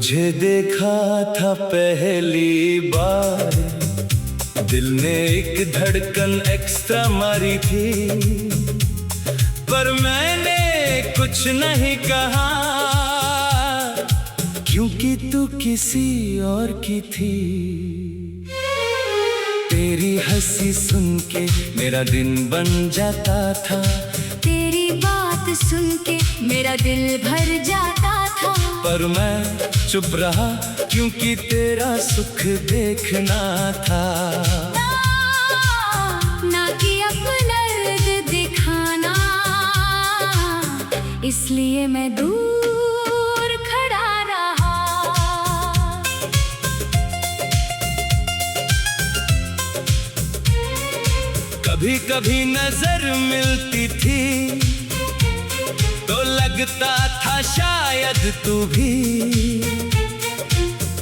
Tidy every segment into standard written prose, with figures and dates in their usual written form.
तुझे देखा था पहली बार, दिल ने एक धड़कन एक्स्ट्रा मारी थी, पर मैंने कुछ नहीं कहा, क्योंकि तू किसी और की थी। तेरी हंसी सुन के मेरा दिन बन जाता था, तेरी बात सुन के मेरा दिल भर जाता था, पर मैं चुप रहा क्योंकि तेरा सुख देखना था। ना कि अपना दर्द दिखाना, इसलिए मैं दूर खड़ा रहा। कभी कभी नजर मिलती थी तो लगता था शायद तू भी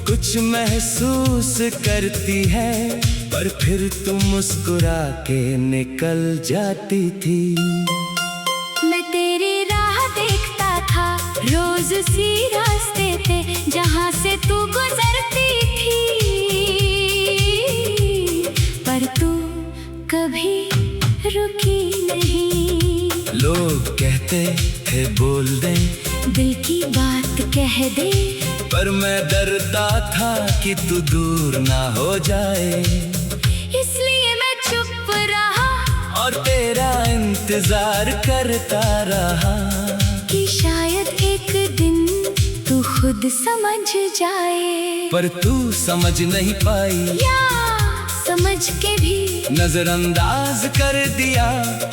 कुछ महसूस करती है, पर फिर तू मुस्कुरा के निकल जाती थी। मैं तेरी राह देखता था, रोज उसी रास्ते पे जहाँ से तू गुजरती थी, पर तू कभी रुकी नहीं। लोग कहते थे बोल दे, दिल की बात कह दे, पर मैं डरता था कि तू दूर ना हो जाए, इसलिए मैं चुप रहा और तेरा इंतजार करता रहा कि शायद एक दिन तू खुद समझ जाए। पर तू समझ नहीं पाई, या समझ के भी नजरअंदाज कर दिया,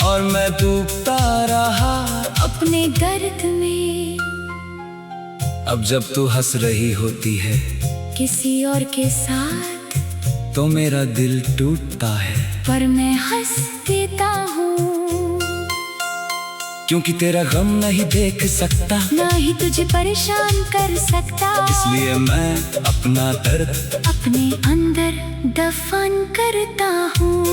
और मैं डूबता रहा अपने दर्द में। अब जब तू हंस रही होती है किसी और के साथ, तो मेरा दिल टूटता है, पर मैं हंस देता हूँ, क्योंकि तेरा गम नहीं देख सकता, ना ही तुझे परेशान कर सकता, इसलिए मैं अपना दर्द अपने अंदर दफन करता हूँ।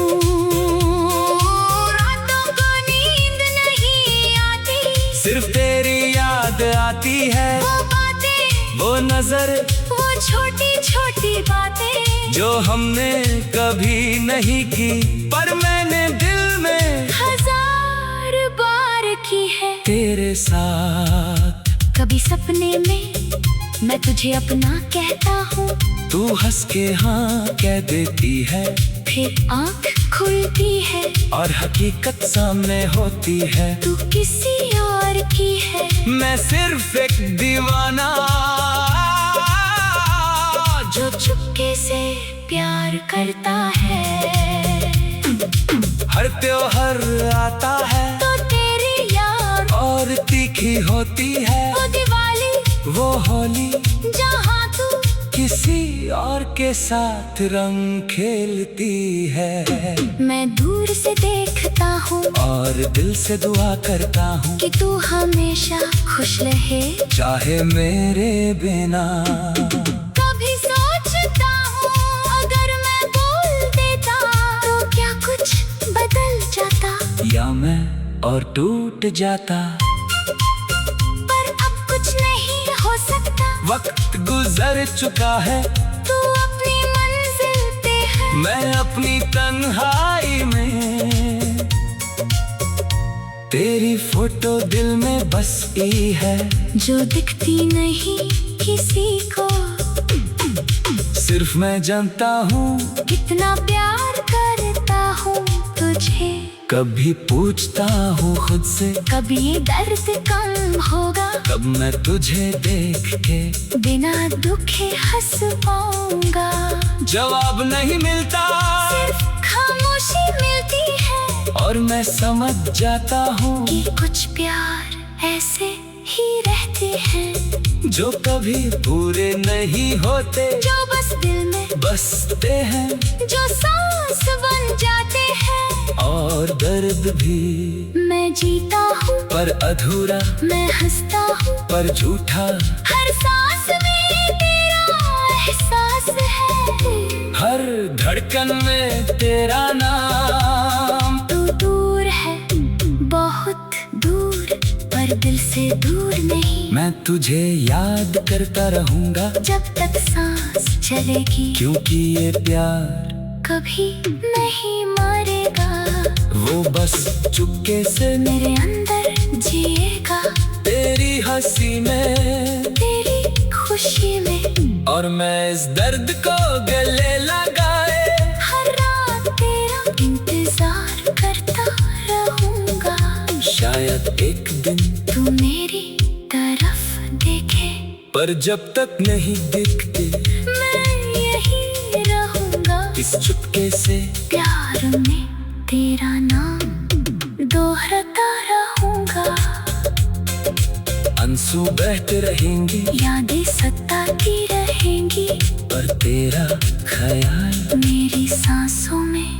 रातों को नींद नहीं आती, सिर्फ तेरी याद आती है, वो बातें, वो नजर, वो छोटी छोटी बातें जो हमने कभी नहीं की, पर मैंने दिल में हजार बार की है तेरे साथ। कभी सपने में मैं तुझे अपना कहता हूँ, तू हंस के हाँ कह देती है, फिर आँख खुलती है और हकीकत सामने होती है, तू किसी और की है। मैं सिर्फ एक दीवाना जो चुपके से प्यार करता है। हर त्योहार आता है तो तेरी याद और तीखी होती है, वो दिवाली, वो होली, जहाँ तू किसी और के साथ रंग खेलती है। मैं दूर से देखता हूँ और दिल से दुआ करता हूँ कि तू हमेशा खुश रहे, चाहे मेरे बिना। कभी सोचता हूँ अगर मैं बोल देता तो क्या कुछ बदल जाता, या मैं और टूट जाता, पर अब कुछ नहीं हो सकता। वक्त गुजर चुका है, तू अपनी मंजिल पे है, मैं अपनी तन्हाई में। तेरी फोटो दिल में बसी है, जो दिखती नहीं किसी को, सिर्फ मैं जानता हूँ कितना प्यार करता हूँ तुझे। कभी पूछता हूँ खुद से, कभी ये दर्द कम होगा, कब मैं तुझे देख के बिना दुखे हंस पाऊंगा। जवाब नहीं मिलता, सिर्फ खामोशी मिलती है, और मैं समझ जाता हूँ कि कुछ प्यार ऐसे ही रहते हैं, जो कभी पूरे नहीं होते, जो बस दिल में बसते हैं, जो सांस बन जाते हैं। और दर्द भी मैं जीता हूँ पर अधूरा, मैं हंसता हूँ पर झूठा, हर सांस में तेरा एहसास है, हर धड़कन में तेरा नाम। तू दूर है बहुत दूर, पर पर दिल से दूर नहीं। मैं तुझे याद करता रहूंगा जब तक सांस चलेगी, क्योंकि ये प्यार कभी नहीं मरेगा। वो बस चुपके से मेरे अंदर जिएगा, तेरी हंसी में, तेरी खुशी में। और मैं इस दर्द को गले लगाए हर रात तेरा इंतजार करता रहूंगा। शायद एक दिन तू मेरी तरफ देखे, पर जब तक नहीं दिखते मैं यही रहूंगा। इस चुपके से प्यार में तेरा नाम दोहराता रहूंगा। आंसू बहते रहेंगे, यादें सताती रहेंगी, पर तेरा ख्याल मेरी सांसों में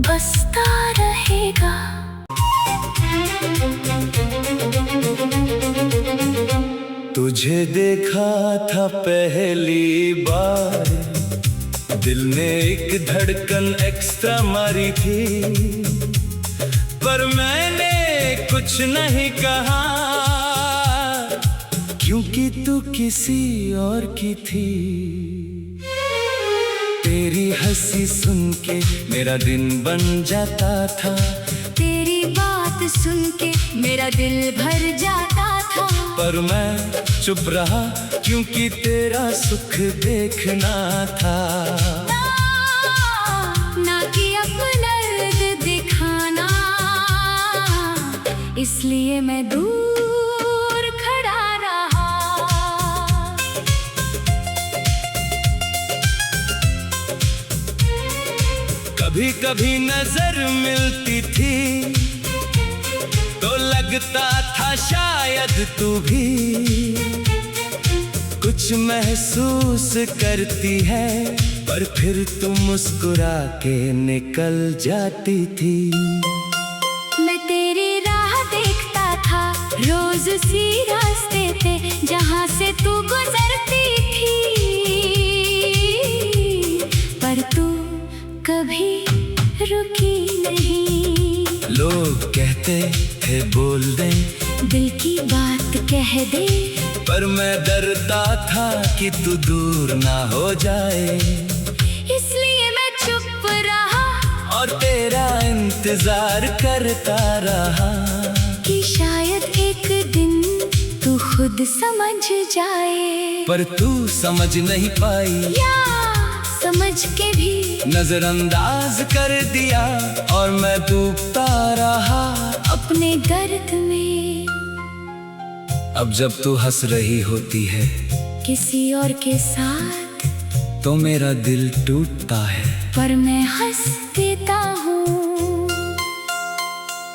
बसता रहेगा। तुझे देखा था पहली बार, दिल ने एक धड़कन एक्स्ट्रा मारी थी, पर मैंने कुछ नहीं कहा, क्योंकि तू किसी और की थी। तेरी हंसी सुन के मेरा दिन बन जाता था, तेरी बात सुन के मेरा दिल भर जाता था, पर मैं चुप रहा क्योंकि तेरा सुख देखना था। ना कि अपना दर्द दिखाना, इसलिए मैं दूर खड़ा रहा। कभी कभी नजर मिलती थी तो लगता था शायद तू भी कुछ महसूस करती है, पर फिर तू मुस्कुरा के निकल जाती थी। मैं तेरी राह देखता था रोज सी रास्ते पे, जहाँ से तू गुजरती थी, पर तू कभी रुकी नहीं। लोग कहते थे बोल दे, दिल की बात कह दे, पर मैं डरता था कि तू दूर ना हो जाए, इसलिए मैं चुप रहा और तेरा इंतजार करता रहा कि शायद एक दिन तू खुद समझ जाए। पर तू समझ नहीं पाई, या समझ के भी नजरअंदाज कर दिया, और मैं डूबता रहा अपने दर्द में। अब जब तू हंस रही होती है किसी और के साथ, तो मेरा दिल टूटता है, पर मैं हंस देता हूँ,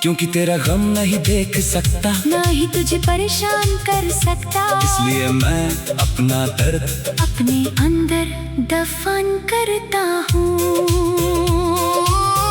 क्योंकि तेरा गम नहीं देख सकता, ना ही तुझे परेशान कर सकता, इसलिए मैं अपना दर्द अपने अंदर दफन करता हूँ।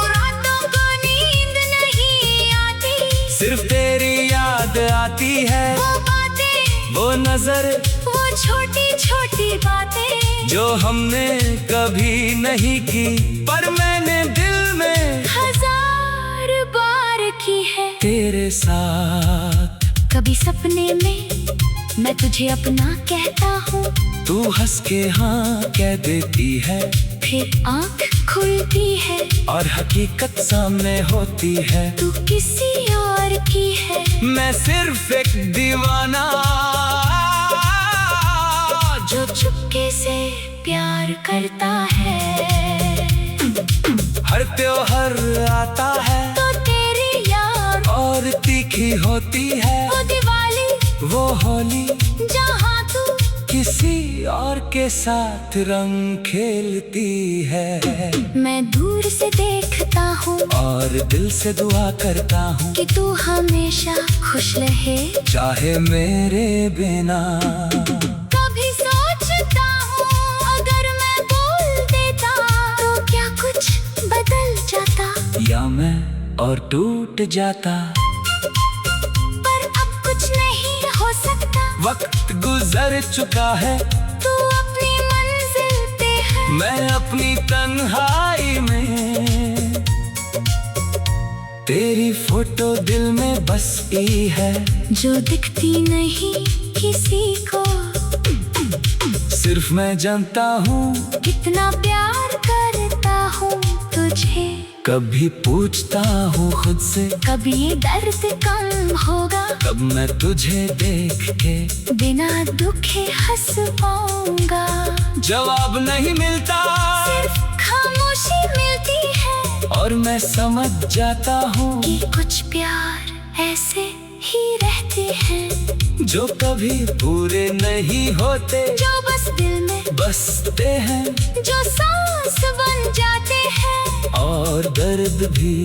रातों को नींद नहीं आती, सिर्फ तेरी याद आती है, वो बातें, वो नजर, वो छोटी छोटी बातें जो हमने कभी नहीं की, पर मैंने दिल में हजार बार की है तेरे साथ। कभी सपने में मैं तुझे अपना कहता हूँ, तू हंस के हाँ कह देती है, फिर आँख खुलती है और हकीकत सामने होती है, तू किसी और की है। मैं सिर्फ एक दीवाना जो चुपके से प्यार करता है। हर त्योहार आता है तो तेरी याद और तीखी होती है, वो दिवाली, वो होली, जहाँ तू किसी और के साथ रंग खेलती है। मैं दूर से देखता हूँ और दिल से दुआ करता हूँ कि तू हमेशा खुश रहे, चाहे मेरे बिना। कभी सोचता हूँ अगर मैं बोल देता तो क्या कुछ बदल जाता, या मैं और टूट जाता, पर अब कुछ नहीं हो सकता। वक्त गुजर चुका है, तू अपनी मंजिल पे है, मैं अपनी तन्हाई में। तेरी फोटो दिल में बसती है, जो दिखती नहीं किसी को। सिर्फ मैं जानता हूँ कितना प्यार करता हूँ तुझे। कभी पूछता हूँ खुद से, कब ये दर्द कम होगा, कब मैं तुझे देख के बिना दुखे हंस पाऊंगा। जवाब नहीं मिलता, सिर्फ खामोशी मिलती है, और मैं समझ जाता हूँ कि कुछ प्यार ऐसे ही रहते हैं, जो कभी पूरे नहीं होते, जो बस दिल में बसते हैं, जो सांस बन जाते हैं। और दर्द भी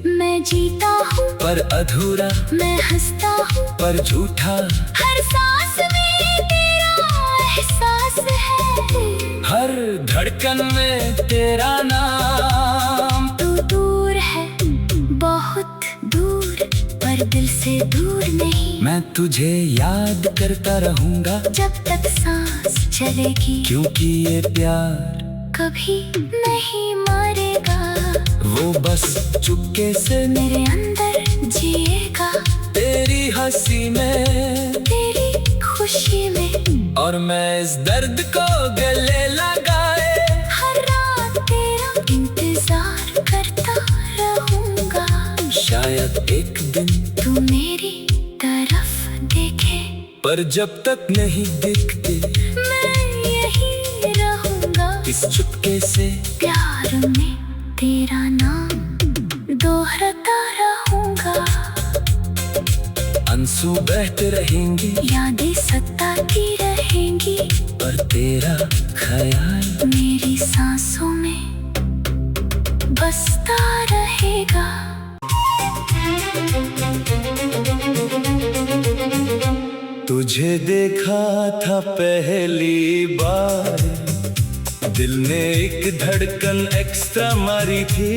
मैं जीता हूँ पर अधूरा, मैं हंसता हूँ पर झूठा, हर सांस में तेरा एहसास है, हर धड़कन में तेरा नाम। तू दूर है बहुत दूर, पर दिल से दूर नहीं। मैं तुझे याद करता रहूंगा जब तक सांस चलेगी, क्योंकि ये प्यार कभी नहीं मरेगा। वो बस चुपके से मेरे अंदर जिएगा, तेरी हंसी में, तेरी खुशी में, और मैं इस दर्द को गले लगाए हर रात तेरा इंतजार करता रहूंगा। शायद एक दिन तू मेरी तरफ देखे, पर जब तक नहीं दिखते, मैं यही रहूंगा। इस चुपके से प्यार में तेरा नाम दोहराता रहूंगा। आंसू बहते रहेंगे, यादें सताती रहेंगी, पर तेरा ख्याल मेरी सांसों में बसता रहेगा। तुझे देखा था पहली बार, दिल ने एक धड़कन एक्स्ट्रा मारी थी,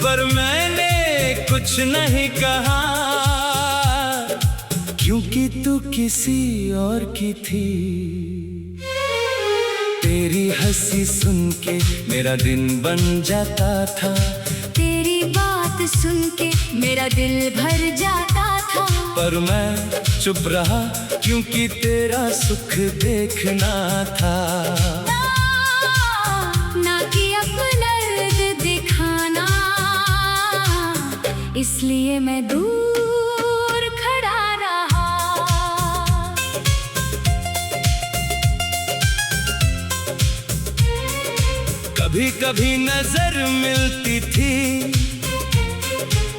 पर मैंने कुछ नहीं कहा, क्योंकि तू किसी और की थी। तेरी हंसी सुन के मेरा दिन बन जाता था, तेरी बात सुन के मेरा दिल भर जाता था, पर मैं चुप रहा क्योंकि तेरा सुख देखना था। ना कि अपना दर्द दिखाना, इसलिए मैं दूर खड़ा रहा। कभी कभी नजर मिलती थी,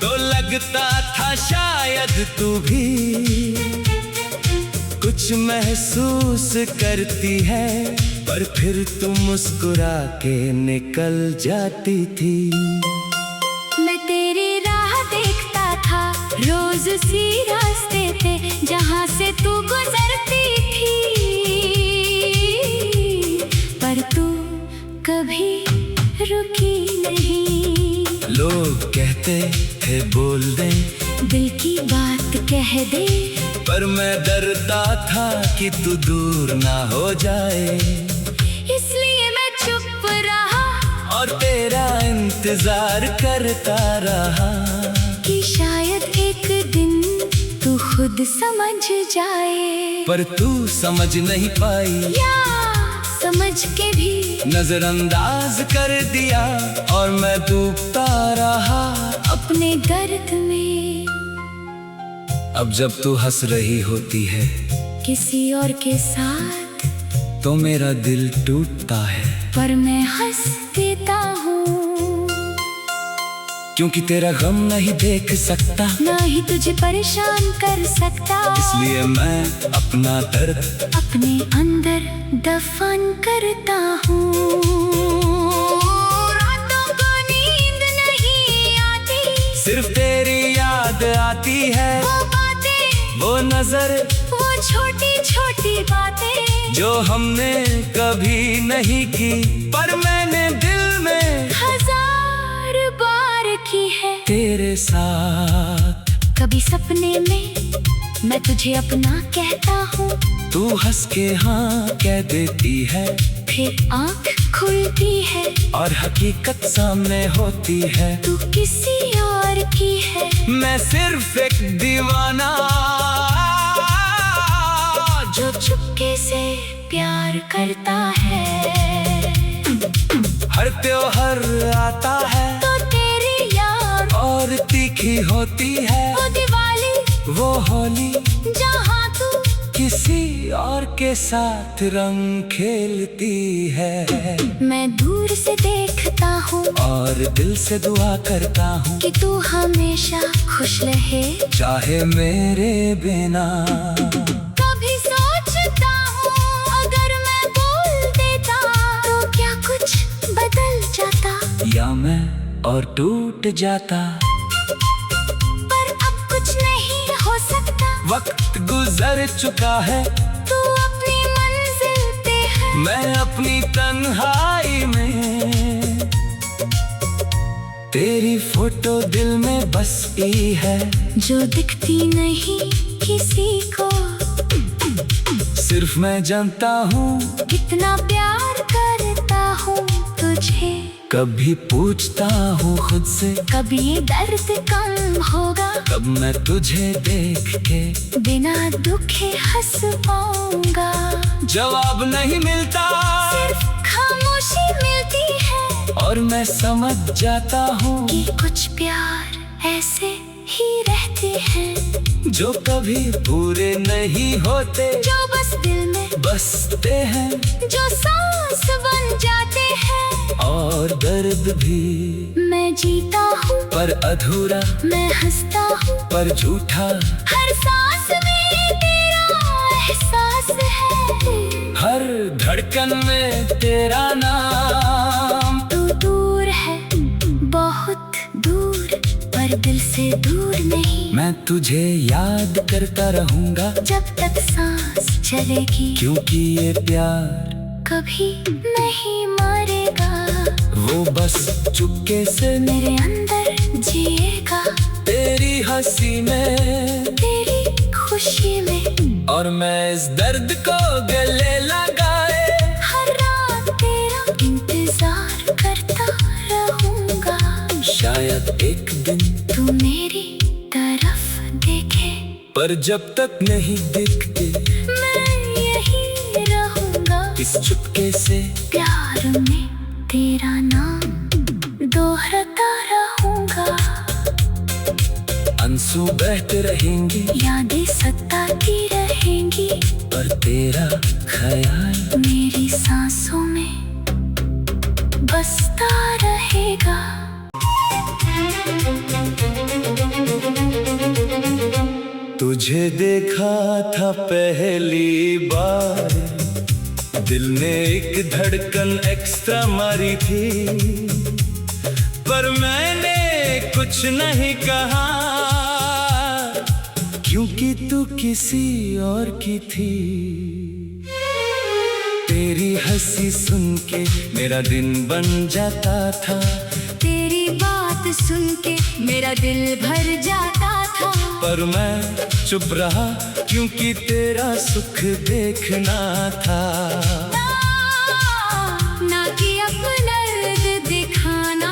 तो लगता था शायद तू भी कुछ महसूस करती है, पर फिर तू मुस्कुरा के निकल जाती थी। मैं तेरी राह देखता था रोज उसी रास्ते पे, जहाँ से तू गुजरती थी, पर तू कभी रुकी नहीं। लोग कहते थे बोल दे, दिल की बात कह दे, पर मैं डरता था कि तू दूर ना हो जाए, इसलिए मैं चुप रहा, और तेरा इंतजार करता रहा, कि शायद एक दिन तू खुद समझ जाए। पर तू समझ नहीं पाई, या समझ के भी नजरअंदाज कर दिया, और मैं डूबता रहा अपने दर्द में। अब जब तू हंस रही होती है किसी और के साथ, तो मेरा दिल टूटता है, पर मैं हंस देता हूँ, क्योंकि तेरा गम नहीं देख सकता, ना ही तुझे परेशान कर सकता, इसलिए मैं अपना दर्द अपने अंदर दफन करता हूँ। रातों को नींद नहीं आती, सिर्फ तेरी याद आती है, वो बातें, वो नजर, वो छोटी छोटी बातें, जो हमने कभी नहीं की, पर मैंने दिल में हजार बार की है तेरे साथ। कभी सपने में मैं तुझे अपना कहता हूँ, तू हंस के हाँ कह देती है, फिर आँख खुलती है और हकीकत सामने होती है। तू किसी और की है, मैं सिर्फ एक दीवाना जो चुपके से प्यार करता है। हर त्योहार आता है तो तेरी याद और तीखी होती है। वो दिवाली, वो होली जहाँ तू किसी और के साथ रंग खेलती है। मैं दूर से देखता हूँ और दिल से दुआ करता हूँ कि तू हमेशा खुश रहे। चाहे मेरे बिना। कभी सोचता हूँ अगर मैं बोल देता तो क्या कुछ बदल जाता, या मैं और टूट जाता। पर अब कुछ नहीं हो सकता। वक्त गुजर चुका है, तू अपनी मंजिल पे है, मैं अपनी तन्हाई में। तेरी फोटो दिल में बसी है, जो दिखती नहीं किसी को। सिर्फ मैं जानता हूँ कितना प्यार करता हूँ तुझे। कभी पूछता हूँ खुद से, कभी ये दर्द कम होगा, कब मैं तुझे देख के बिना दुखे हंस पाऊंगा। जवाब नहीं मिलता, सिर्फ खामोशी मिलती है, और मैं समझ जाता हूँ कि कुछ प्यार ऐसे ही रहते हैं, जो कभी पूरे नहीं होते, जो बस दिल में बसते हैं, जो सांस बन जाते हैं। और दर्द भी मैं जीता हूँ पर अधूरा, मैं हंसता हूँ पर झूठा। हर सांस में तेरा एहसास है, हर धड़कन में तेरा नाम। तू दूर है बहुत दूर, पर दिल से दूर नहीं। मैं तुझे याद करता रहूंगा जब तक सांस चलेगी, क्योंकि ये प्यार कभी नहीं मरेगा। वो बस चुपके से मेरे अंदर जिएगा, तेरी हंसी में, तेरी खुशी में। और मैं इस दर्द को गले लगाए हर रात तेरा इंतजार करता रहूंगा। शायद एक दिन तू मेरी तरफ देखे, पर जब तक नहीं दिखते, मैं यही रहूंगा। इस चुपके से प्यार में तेरा नाम दोहराता रहूंगा। आंसू बहते रहेंगे, यादें सताती रहेंगी, पर तेरा ख्याल मेरी सांसों में बसता रहेगा। तुझे देखा था पहली बार, दिल ने एक धड़कन एक्स्ट्रा मारी थी, पर मैंने कुछ नहीं कहा, क्योंकि तू किसी और की थी। तेरी हंसी सुन के मेरा दिन बन जाता था, तेरी बात सुन के मेरा दिल भर जाता था, पर मैं चुप रहा क्योंकि तेरा सुख देखना था। ना कि अपना दर्द दिखाना,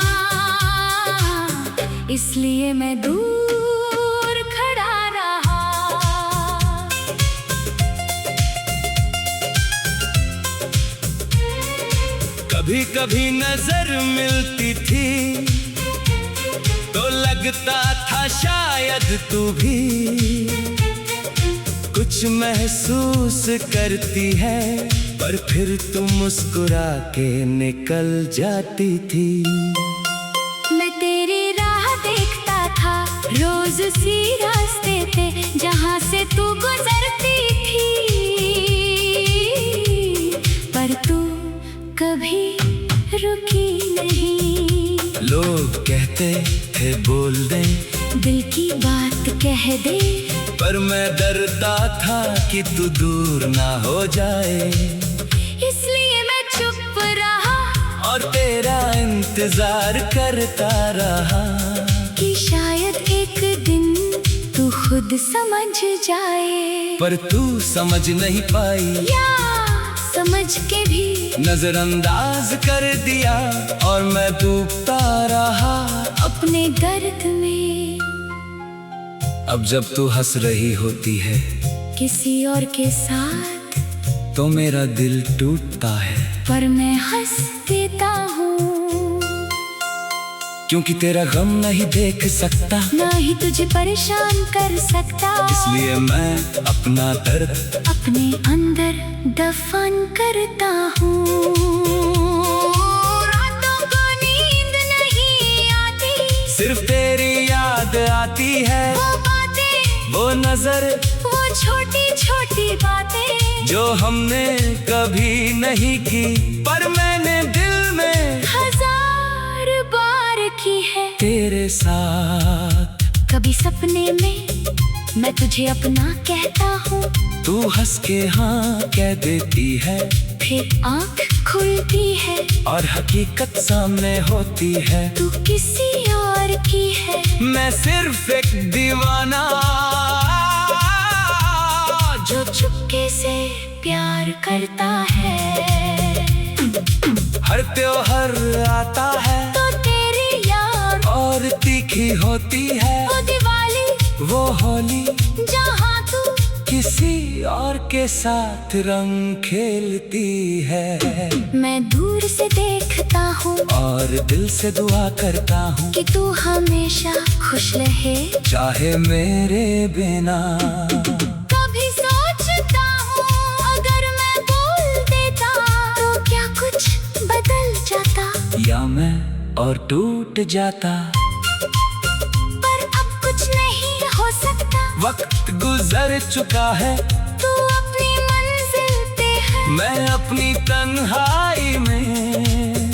इसलिए मैं दूर खड़ा रहा। कभी कभी नजर मिलती थी तो लगता था शायद तू भी कुछ महसूस करती है, पर फिर तू मुस्कुरा के निकल जाती थी। मैं तेरी राह देखता था रोज सी रास्ते पे, जहाँ से तू गुजरती थी, पर तू कभी रुकी नहीं। लोग कहते थे बोल दे, दिल की बात कह दे, पर मैं डरता था कि तू दूर ना हो जाए, इसलिए मैं चुप रहा और तेरा इंतजार करता रहा कि शायद एक दिन तू खुद समझ जाए, पर तू समझ नहीं पाई। या समझ के भी नजरअंदाज कर दिया और मैं डूबता रहा अपने दर्द में। अब जब तू हंस रही होती है किसी और के साथ तो मेरा दिल टूटता है, पर मैं हंस देता हूँ, क्योंकि तेरा गम नहीं देख सकता, ना ही तुझे परेशान कर सकता। इसलिए मैं अपना दर्द अपने अंदर दफन करता हूँ। रातों को नींद नहीं आती, सिर्फ तेरी याद आती है। वो बातें, वो नजर, वो छोटी छोटी बातें जो हमने कभी नहीं की, पर मैंने दिल में हजार बार की है तेरे साथ। कभी सपने में मैं तुझे अपना कहता हूँ, तू हंस के हाँ कह देती है, फिर आँख खुलती है और हकीकत सामने होती है। तू किसी और की है। मैं सिर्फ एक दीवाना जो चुपके से प्यार करता है। हर त्योहार आता है तो तेरी याद और तीखी होती है, वो दिवाली, वो होली जहाँ तू किसी और के साथ रंग खेलती है। मैं दूर से देखता हूँ और दिल से दुआ करता हूँ कि तू हमेशा खुश रहे, चाहे मेरे बिना। कभी सोचता हूँ अगर मैं बोल देता तो क्या कुछ बदल जाता, या मैं और टूट जाता। पर अब कुछ नहीं हो सकता। वक्त गुजर चुका है, तू अपनी मंजिल पे है, मैं अपनी तन्हाई में।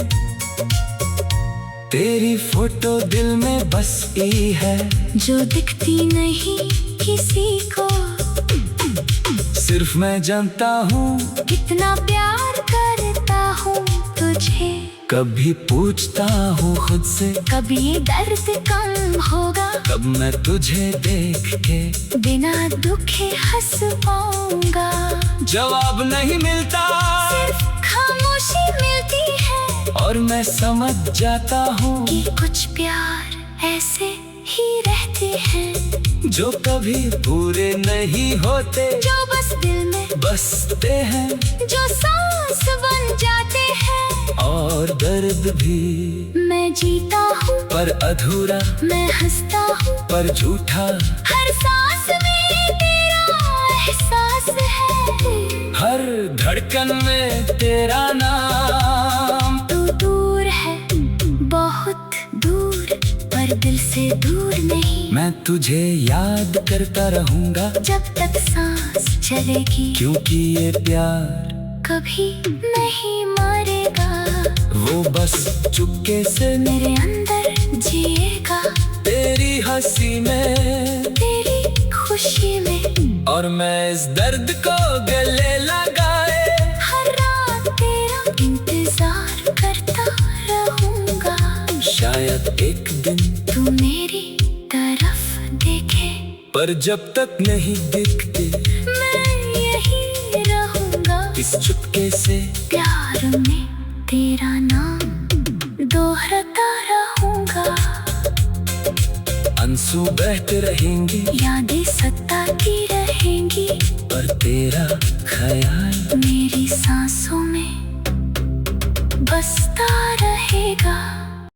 तेरी फोटो दिल में बसी है, जो दिखती नहीं किसी को। सिर्फ मैं जानता हूँ कितना प्यार करता हूँ तुझे। कभी पूछता हूँ खुद से, कभी ये दर्द कम होगा, कब मैं तुझे देख के बिना दुखे हंस पाऊंगा। जवाब नहीं मिलता, सिर्फ खामोशी मिलती है, और मैं समझ जाता हूँ कि कुछ प्यार ऐसे ही रहते हैं, जो कभी पूरे नहीं होते, जो बस दिल में बसते हैं, जो सांस बन जाते हैं। और दर्द भी मैं जीता हूँ पर अधूरा, मैं हंसता हूँ पर झूठा। हर सांस में तेरा एहसास है, हर धड़कन में तेरा नाम। तू दूर है बहुत दूर, पर दिल से दूर नहीं। मैं तुझे याद करता रहूंगा जब तक सांस चलेगी, क्योंकि ये प्यार कभी नहीं मरेगा। वो बस चुपके से मेरे अंदर जिएगा, तेरी हंसी में, तेरी खुशी में। और मैं इस दर्द को गले लगाए हर रात तेरा इंतजार करता रहूंगा। शायद एक दिन तू मेरी तरफ देखे, पर जब तक नहीं दिखते, मैं यही रहूंगा। इस चुपके से प्यार में तेरा नाम दोहराता रहूंगा। आंसू बहते रहेंगे, यादें सताती रहेंगी, पर तेरा ख्याल मेरी सांसों में बसता रहेगा।